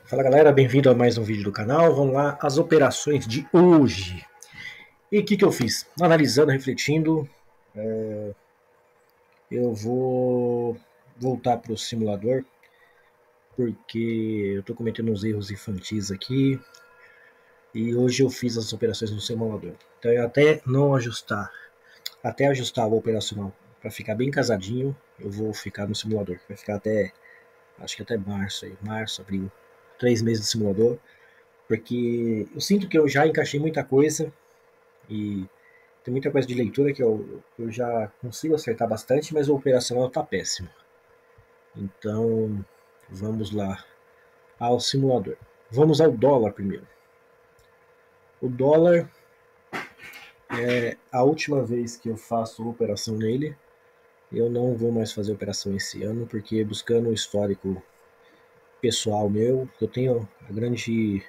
Fala galera, bem-vindo a mais um vídeo do canal. Vamos lá, as operações de hoje. E o que eu fiz? Analisando, refletindo, eu vou voltar para o simulador, porque eu estou cometendo uns erros infantis aqui, e hoje eu fiz as operações no simulador. Então até não ajustar, até ajustar o operacional para ficar bem casadinho, eu vou ficar no simulador. Vai ficar até, acho que até março, março, abril, 3 meses de simulador, porque eu sinto que eu já encaixei muita coisa. E tem muita coisa de leitura que eu já consigo acertar bastante, mas o operacional tá péssimo. Então, vamos lá ao simulador. Vamos ao dólar primeiro. O dólar, a última vez que eu faço operação nele, eu não vou mais fazer operação esse ano, porque buscando o histórico pessoal meu, eu tenho a grande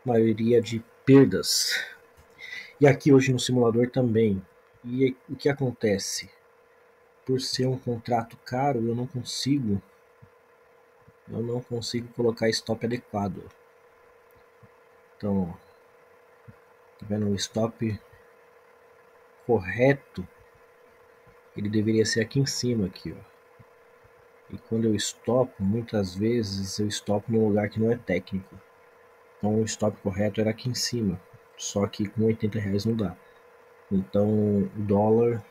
maioria de perdas. E aqui hoje no simulador também. E o que acontece? Por ser um contrato caro, eu não consigo colocar stop adequado. Então, tá vendo? O stop correto, ele deveria ser aqui em cima, aqui, ó. E quando eu stopo, muitas vezes eu stopo num lugar que não é técnico. Então o stop correto era aqui em cima. Só que com R$ 80 não dá. Então o dólar,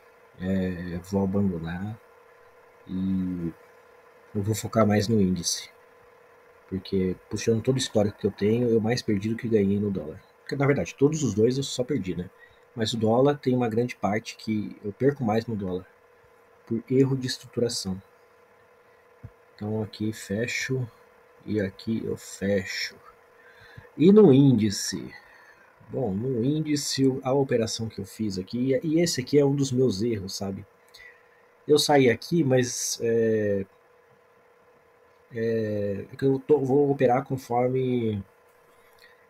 vou abandonar e eu vou focar mais no índice. Porque puxando todo o histórico que eu tenho, eu mais perdi do que ganhei no dólar. Porque na verdade, todos os dois eu só perdi, né? Mas o dólar tem uma grande parte que eu perco mais no dólar, por erro de estruturação. Então aqui fecho e aqui eu fecho. E no índice? Bom, no índice a operação que eu fiz aqui, e esse aqui é um dos meus erros, sabe? Eu saí aqui, mas vou operar conforme,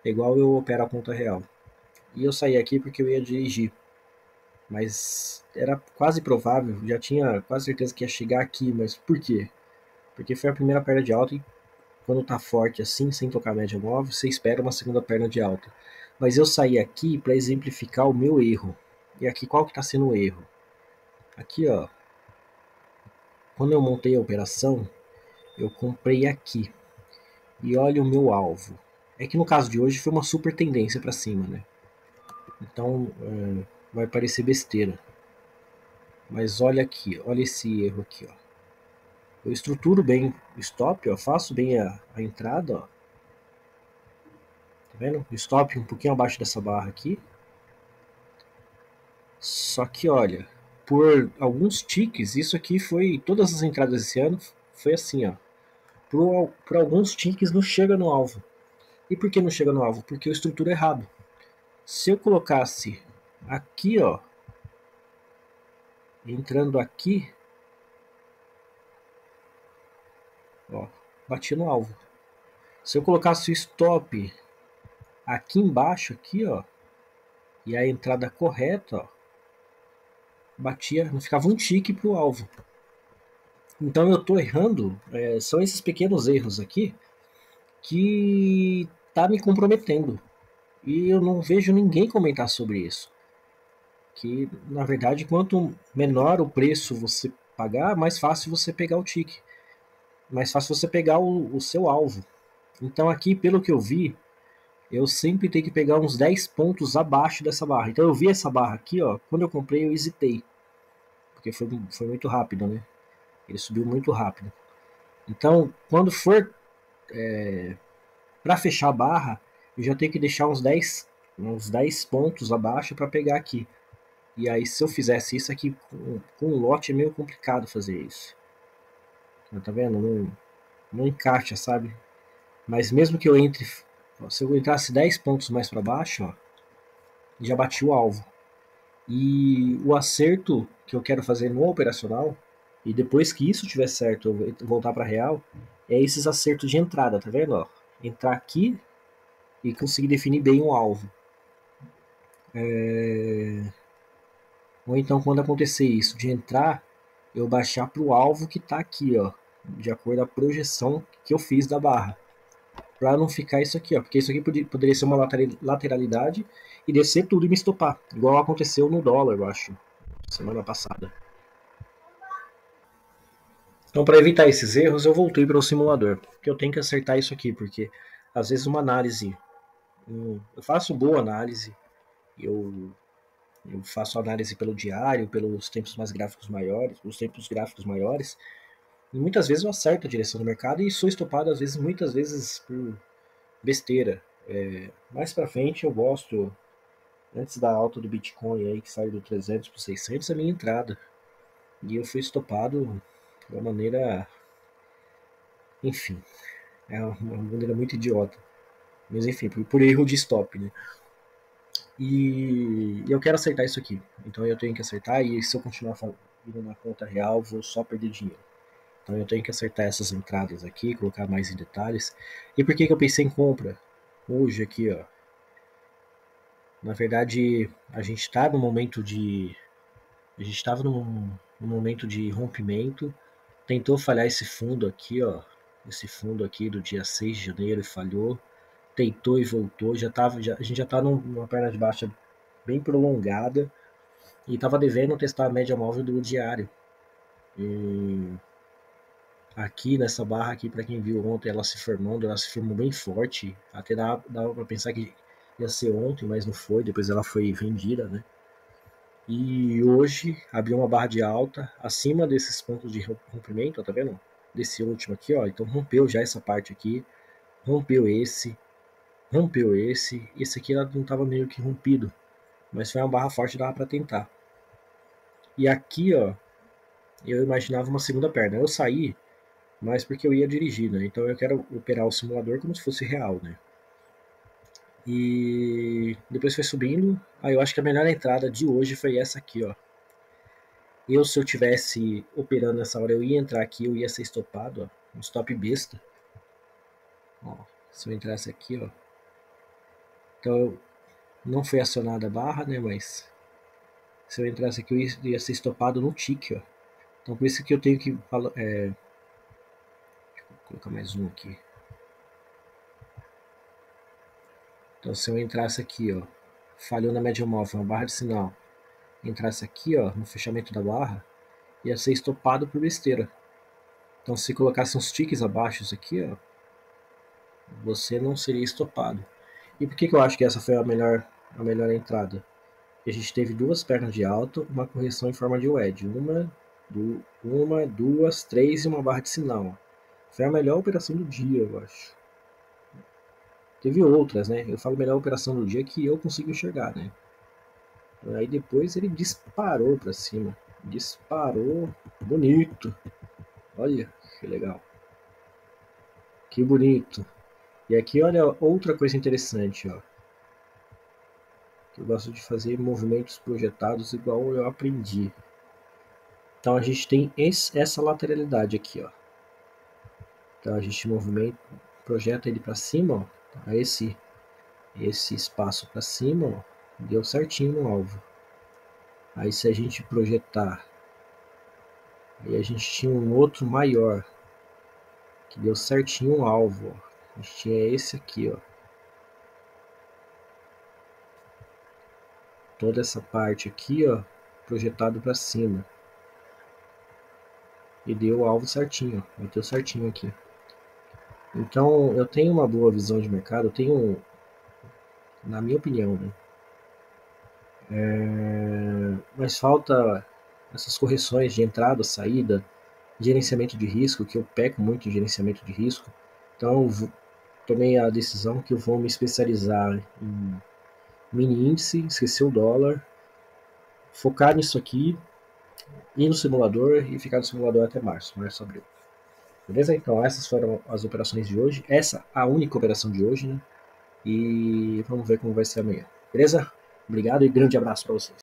igual eu opero a conta real. E eu saí aqui porque eu ia dirigir. Mas era quase provável, já tinha quase certeza que ia chegar aqui, mas por quê? Porque foi a primeira perna de alta e quando tá forte assim, sem tocar a média móvel, você espera uma segunda perna de alta. Mas eu saí aqui para exemplificar o meu erro. E aqui qual que tá sendo o erro? Aqui, ó, quando eu montei a operação, eu comprei aqui. E olha o meu alvo. É que no caso de hoje foi uma super tendência para cima, né? Então, vai parecer besteira. Mas olha aqui, olha esse erro aqui, ó. Eu estruturo bem o stop, ó, faço bem a entrada, ó. Tá vendo? O stop um pouquinho abaixo dessa barra aqui. Só que olha, por alguns tiques, isso aqui foi. Todas as entradas esse ano foi assim, ó. Por alguns tiques não chega no alvo. E por que não chega no alvo? Porque eu estruturo errado. Se eu colocasse aqui, ó, entrando aqui, ó, bati no alvo. Se eu colocasse o stop aqui embaixo, aqui, ó, e a entrada correta, ó, batia, não ficava um tique pro alvo. Então eu tô errando, são esses pequenos erros aqui que tá me comprometendo. E eu não vejo ninguém comentar sobre isso. Que na verdade, quanto menor o preço você pagar, mais fácil você pegar o tique. Mais fácil você pegar o seu alvo. Então aqui, pelo que eu vi, eu sempre tenho que pegar uns 10 pontos abaixo dessa barra. Então eu vi essa barra aqui, ó, quando eu comprei eu hesitei. Porque foi muito rápido, né? Ele subiu muito rápido. Então, quando for para fechar a barra, eu já tenho que deixar uns 10 pontos abaixo para pegar aqui. E aí, se eu fizesse isso aqui com um lote, é meio complicado fazer isso. Tá vendo? Não encaixa, sabe? Mas mesmo que eu entre. Se eu entrasse 10 pontos mais para baixo, ó, já bati o alvo. E o acerto que eu quero fazer no operacional, e depois que isso tiver certo, eu voltar para real, é esses acertos de entrada, tá vendo? Ó? Entrar aqui e conseguir definir bem o alvo. Ou então, quando acontecer isso, de entrar, eu baixar para o alvo que está aqui, ó, de acordo com a projeção que eu fiz da barra. para não ficar isso aqui, ó, porque isso aqui poderia ser uma lateralidade e descer tudo e me estopar, igual aconteceu no dólar, eu acho, semana passada. Então, para evitar esses erros, eu voltei para o simulador, porque eu tenho que acertar isso aqui, porque às vezes uma análise, eu faço boa análise, eu, eu faço análise pelo diário, pelos tempos mais gráficos maiores, os tempos gráficos maiores, e muitas vezes eu acerto a direção do mercado e sou estopado às vezes, muitas vezes por besteira. Mais para frente eu gosto, antes da alta do Bitcoin aí que saiu do 300 para 600, a minha entrada. E eu fui estopado de uma maneira, enfim, é uma maneira muito idiota. Mas enfim, por erro de stop, né? E eu quero acertar isso aqui. Então eu tenho que acertar e se eu continuar indo na conta real, vou só perder dinheiro. Então eu tenho que acertar essas entradas aqui, colocar mais em detalhes. E por que eu pensei em compra? Hoje aqui, ó. Na verdade, a gente está no momento de. A gente estava num momento de rompimento. Tentou falhar esse fundo aqui, ó. Esse fundo aqui do dia 6 de janeiro e falhou. Tentou e voltou. A gente já está numa perna de baixa bem prolongada. E estava devendo testar a média móvel do diário. E aqui nessa barra aqui, para quem viu ontem, ela se formou bem forte. Até dava para pensar que ia ser ontem, mas não foi. Depois ela foi vendida, né? E hoje abriu uma barra de alta acima desses pontos de rompimento, ó, tá vendo? Desse último aqui, ó. Então rompeu já essa parte aqui, rompeu esse aqui ela não estava meio que rompido, mas foi uma barra forte, dava para tentar. E aqui, ó, eu imaginava uma segunda perna. Eu saí, mas porque eu ia dirigir, né? Então eu quero operar o simulador como se fosse real, né? E depois foi subindo. Aí eu acho que a melhor entrada de hoje foi essa aqui, ó. Se eu tivesse operando nessa hora, eu ia entrar aqui, eu ia ser estopado, ó. Um stop besta. Ó, se eu entrasse aqui, ó. Então, não foi acionada a barra, né? Mas se eu entrasse aqui, eu ia ser estopado no tique, ó. Então, por isso que eu tenho que... deixa eu colocar mais um aqui. Então, se eu entrasse aqui, ó. Falhou na média móvel, uma barra de sinal. Entrasse aqui, ó, no fechamento da barra, ia ser estopado por besteira. Então, se colocasse uns tiques abaixo isso aqui, ó, você não seria estopado. E por que eu acho que essa foi a melhor entrada? A gente teve duas pernas de alta, uma correção em forma de wedge. Uma, duas, três e uma barra de sinal. Foi a melhor operação do dia, eu acho. Teve outras, né? Eu falo melhor operação do dia que eu consigo enxergar, né? Aí depois ele disparou para cima. Disparou bonito. Olha que legal. Que bonito. E aqui, olha outra coisa interessante, ó. Eu gosto de fazer movimentos projetados igual eu aprendi. Então a gente tem essa lateralidade aqui, ó. Então a gente projeta ele para cima, ó. Então, esse espaço para cima, ó, deu certinho no alvo. Aí se a gente projetar, aí a gente tinha um outro maior que deu certinho no alvo, ó. A gente tinha esse aqui, ó. Toda essa parte aqui, ó, projetado para cima. E deu o alvo certinho, ó. Bateu certinho aqui. Então, eu tenho uma boa visão de mercado, eu tenho, na minha opinião, né? Mas falta essas correções de entrada, saída, gerenciamento de risco, que eu peco muito em gerenciamento de risco. Então, tomei a decisão que eu vou me especializar em mini índice, esquecer o dólar, focar nisso aqui, ir no simulador e ficar no simulador até março, abril. Beleza? Então, essas foram as operações de hoje. Essa a única operação de hoje, né? E vamos ver como vai ser amanhã. Beleza? Obrigado e grande abraço para vocês.